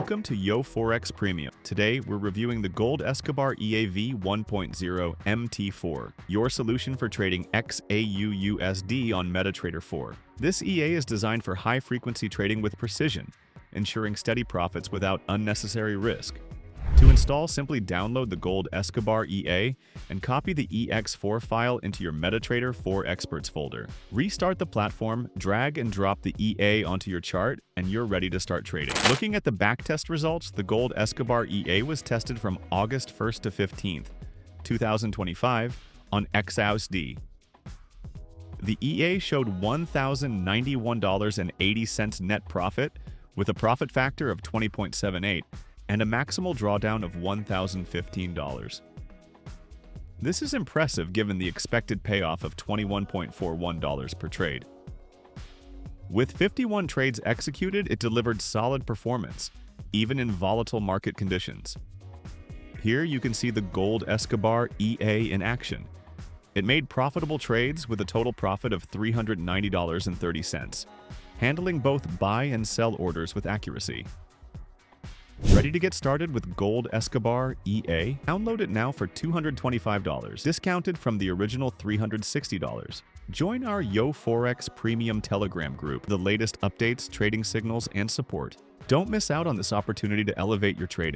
Welcome to Yo Forex Premium. Today, we're reviewing the Gold Escobar EA V1.0 MT4, your solution for trading XAUUSD on MetaTrader 4. This EA is designed for high-frequency trading with precision, ensuring steady profits without unnecessary risk. To install, simply download the Gold Escobar EA and copy the EX4 file into your MetaTrader 4 Experts folder. Restart the platform, drag and drop the EA onto your chart, and you're ready to start trading. Looking at the backtest results, the Gold Escobar EA was tested from August 1st to 15th, 2025 on XAUSD. The EA showed $1,091.80 net profit with a profit factor of 20.78 and a maximal drawdown of $1,015. This is impressive given the expected payoff of $21.41 per trade. With 51 trades executed, it delivered solid performance, even in volatile market conditions. Here you can see the Gold Escobar EA in action. It made profitable trades with a total profit of $390.30, handling both buy and sell orders with accuracy. Ready to get started with Gold Escobar EA? Download it now for $225, discounted from the original $360. Join our Yo Forex Premium Telegram group, the latest updates, trading signals, and support. Don't miss out on this opportunity to elevate your trading.